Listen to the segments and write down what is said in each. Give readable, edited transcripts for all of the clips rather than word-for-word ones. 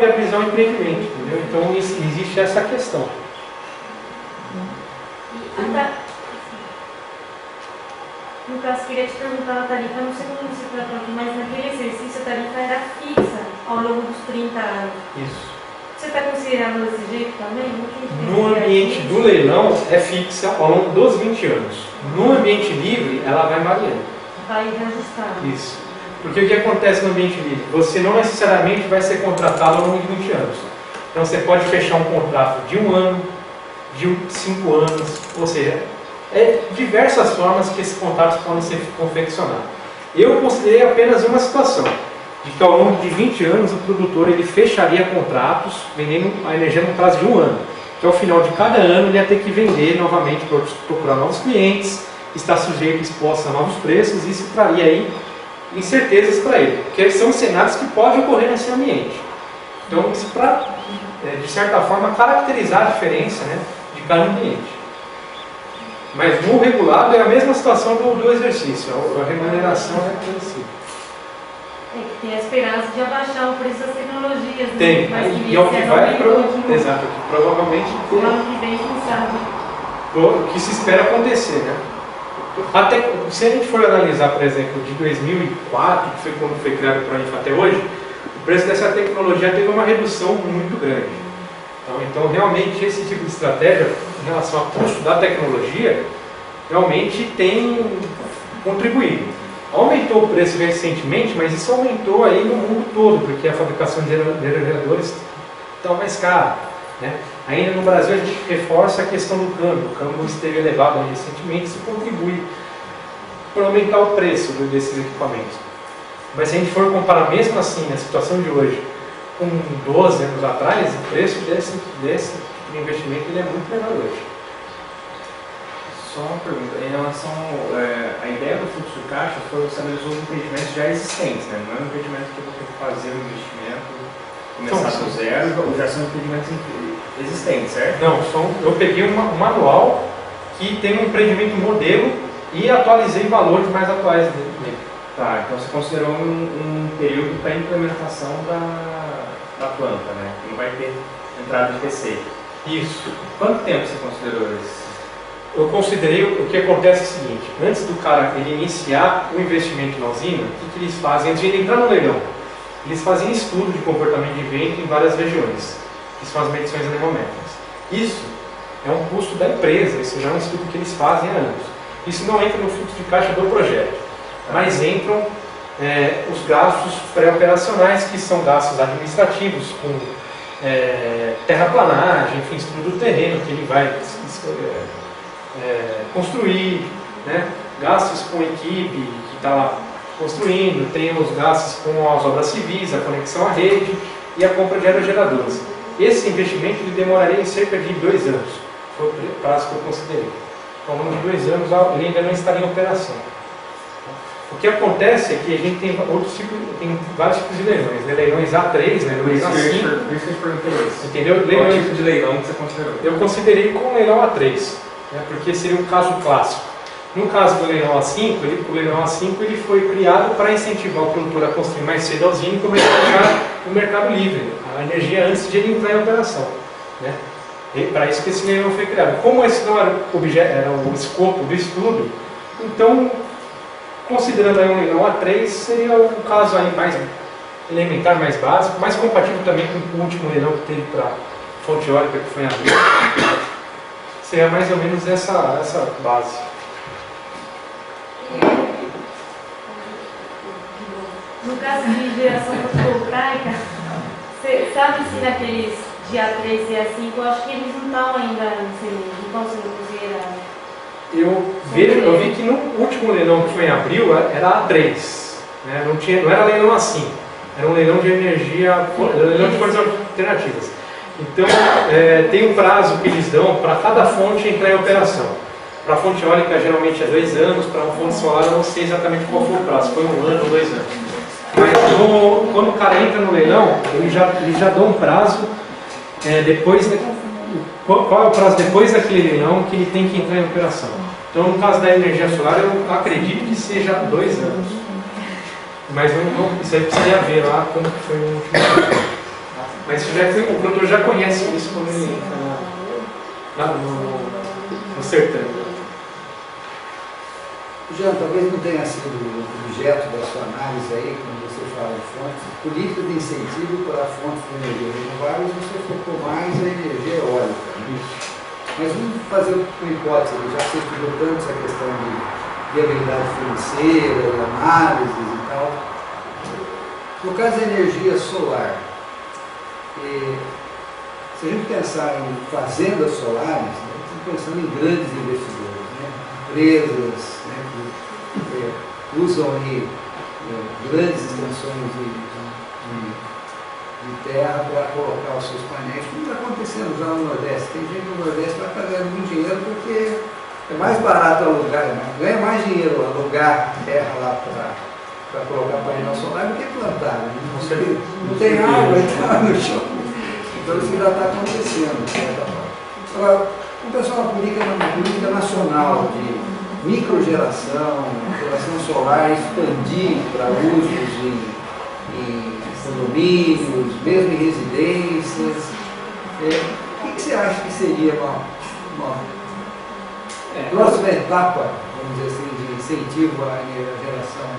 viabilizar o empreendimento, entendeu? Então existe essa questão. No caso, queria te perguntar a tarifa, não sei como você tratou aqui, mas naquele exercício a tarifa era fixa ao longo dos 30 anos. Isso. Você está considerando desse jeito também? No ambiente do leilão é fixa ao longo dos 20 anos. No ambiente livre, ela vai variando. Vai reajustando. Isso. Porque o que acontece no ambiente livre? Você não necessariamente vai ser contratado ao longo de 20 anos. Então você pode fechar um contrato de 1 ano, de 5 anos, ou seja, diversas formas que esses contratos podem ser confeccionados. Eu considerei apenas uma situação, de que ao longo de 20 anos o produtor ele fecharia contratos vendendo a energia no prazo de 1 ano. Que ao final de cada ano ele ia ter que vender novamente, procurar novos clientes, estar sujeito, exposto a novos preços, e isso traria aí incertezas para ele, porque são cenários que podem ocorrer nesse ambiente. Então, isso para, de certa forma, caracterizar a diferença, né, de cada ambiente. Mas no regulado é a mesma situação do exercício, a remuneração é parecida. Tem a esperança de abaixar o preço das tecnologias. Tem, né? e é o que vai exato, provavelmente o ano que vem, quem sabe. O que se espera acontecer, né? Até, se a gente for analisar, por exemplo, de 2004, que foi quando foi criado o Pronif até hoje, o preço dessa tecnologia teve uma redução muito grande. Então realmente, esse tipo de estratégia, em relação ao custo da tecnologia, realmente tem contribuído. Aumentou o preço recentemente, mas isso aumentou aí no mundo todo, porque a fabricação de aerogeradores está mais cara, né? Ainda no Brasil a gente reforça a questão do câmbio. O câmbio esteve elevado recentemente, isso contribui para aumentar o preço desses equipamentos. Mas se a gente for comparar mesmo assim a situação de hoje com 12 anos atrás, o preço desse investimento ele é muito menor hoje. Só uma pergunta, em relação à ideia do fluxo de caixa, foi estabelecer os empreendimentos já existentes, né? Não é um empreendimento que eu vou ter que fazer um investimento, começar do zero, já são empreendimentos existentes, certo? Não, eu peguei um manual que tem um empreendimento modelo e atualizei valores mais atuais dele. Tá, então você considerou um período para implementação da planta, né? Que não vai ter entrada de PC. Isso. Quanto tempo você considerou isso? Eu considerei, o que acontece é o seguinte, antes do cara ele iniciar o investimento na usina, o que eles fazem? Antes de ele entrar no leilão, eles fazem estudo de comportamento de vento em várias regiões, que são as medições anemométricas. Isso é um custo da empresa, isso já é um estudo que eles fazem há anos. Isso não entra no fluxo de caixa do projeto, mas entram os gastos pré-operacionais, que são gastos administrativos, com terraplanagem, enfim, estudo do terreno que ele vai construir, né? Gastos com equipe que está lá construindo, tem os gastos com as obras civis, a conexão à rede e a compra de aerogeradores. Esse investimento ele demoraria em cerca de 2 anos, foi o prazo que eu considerei. Ao longo de 2 anos ele ainda não estaria em operação. O que acontece é que a gente tem vários tipos de leilões, né? Leilões A3, né? Leilões A5. Por isso que eu te perguntei isso. Entendeu? Qual tipo de leilão que você considerou? Eu considerei como leilão A3, né? Porque seria um caso clássico. No caso do leilão A5, o leilão A5 ele foi criado para incentivar o produtor a construir mais cedo a usina e começar a usar no mercado livre a energia antes de ele entrar em operação, né? E para isso que esse leilão foi criado. Como esse não era o escopo do estudo, então, considerando aí um leilão A3, seria um caso aí mais elementar, mais básico, mais compatível também com o último leilão que teve para fonte eólica, que foi em abril. Seria mais ou menos essa base. No caso de geração fotovoltaica, você sabe se naqueles de A3 e A5, eu acho que eles não estão ainda não estão sendo considerados. Eu vi que no último leilão que foi em abril era A3, né? Não era leilão A5, era um leilão de energia, leilão de fontes alternativas. Então, tem um prazo que eles dão para cada fonte entrar em operação. Para a fonte eólica geralmente é 2 anos, para uma fonte solar eu não sei exatamente qual foi o prazo, foi 1 ano ou 2 anos. Mas quando o cara entra no leilão, eles já dão um prazo, qual é o prazo depois daquele leilão que ele tem que entrar em operação. Então no caso da energia solar eu acredito que seja 2 anos. Mas isso aí precisaria ver lá como que foi o último. Mas isso o produtor já conhece isso quando ele está no sertão. Jean, talvez não tenha sido o objeto da sua análise aí, quando você fala de fontes, políticas de incentivo para fontes de energia renováveis, você focou mais a energia eólica. Né? Mas vamos fazer uma hipótese, já que você estudou tanto essa questão de viabilidade financeira, análises e tal. No caso da energia solar, se a gente pensar em fazendas solares, né, estamos pensando em grandes investidores, né, empresas, né, que usam aí, grandes extensões de terra para colocar os seus painéis, como está acontecendo já no Nordeste. Tem gente no Nordeste que vai fazer muito dinheiro porque é mais barato alugar, né? Ganha mais dinheiro alugar terra lá para colocar painel solar do que plantar. Né? Não tem água no chão. Então isso já está acontecendo, de certa forma. Agora, vamos pensar uma política nacional de microgeração, geração solar, expandir para usos em condomínios, mesmo em residências. O que você acha que seria uma próxima etapa, vamos dizer assim, de incentivo à geração?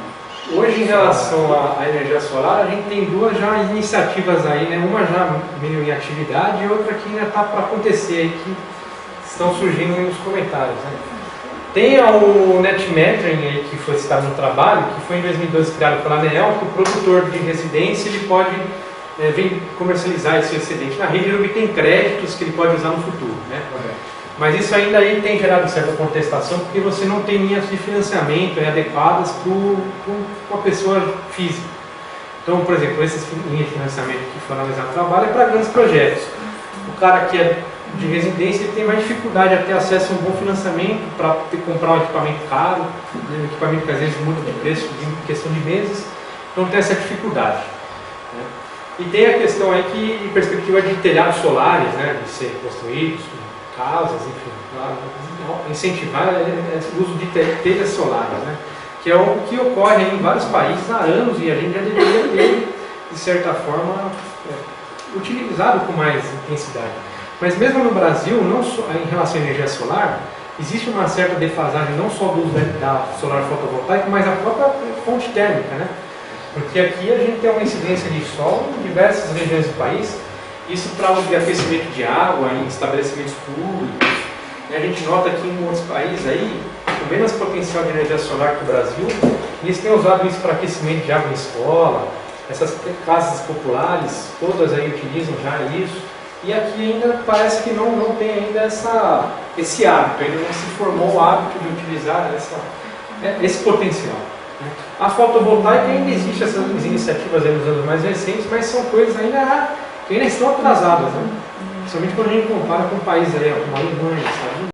Hoje, em relação à energia solar, a gente tem duas já iniciativas aí, né? Uma já meio em atividade e outra que ainda está para acontecer aí, que estão surgindo nos comentários, né? Tem o Netmetering aí, que foi citado no trabalho, que foi em 2012 criado pela ANEEL, que o produtor de residência ele pode vir comercializar esse excedente na rede e obter créditos que ele pode usar no futuro, né? Mas isso ainda aí tem gerado certa contestação, porque você não tem linhas de financiamento adequadas para uma pessoa física. Então, por exemplo, essas linhas de financiamento que foram analisadas no trabalho é para grandes projetos. O cara que é de residência ele tem mais dificuldade a ter acesso a um bom financiamento para comprar um equipamento caro, um equipamento que às vezes muda de preço em questão de meses, então tem essa dificuldade, né? E tem a questão aí que, em perspectiva de telhados solares, né, de serem construídos, casas, enfim, incentivar o uso de telhas solares, né, que é algo que ocorre em vários países há anos e a gente já deveria ter, de certa forma, utilizado com mais intensidade. Mas mesmo no Brasil, não só, em relação à energia solar, existe uma certa defasagem não só do uso da solar fotovoltaica, mas a própria fonte térmica, né? Porque aqui a gente tem uma incidência de sol em diversas regiões do país, isso para o aquecimento de água em estabelecimentos públicos. E a gente nota que em outros países aí, com menos potencial de energia solar que o Brasil, eles têm usado isso para aquecimento de água em escola, essas casas populares, todas aí utilizam já isso. E aqui ainda parece que não tem ainda esse hábito, ainda não se formou o hábito de utilizar esse potencial, né? A fotovoltaica ainda existe essas iniciativas aí nos anos mais recentes, mas são coisas que ainda estão atrasadas, né? Principalmente quando a gente compara com países aí, como a Alemanha, sabe?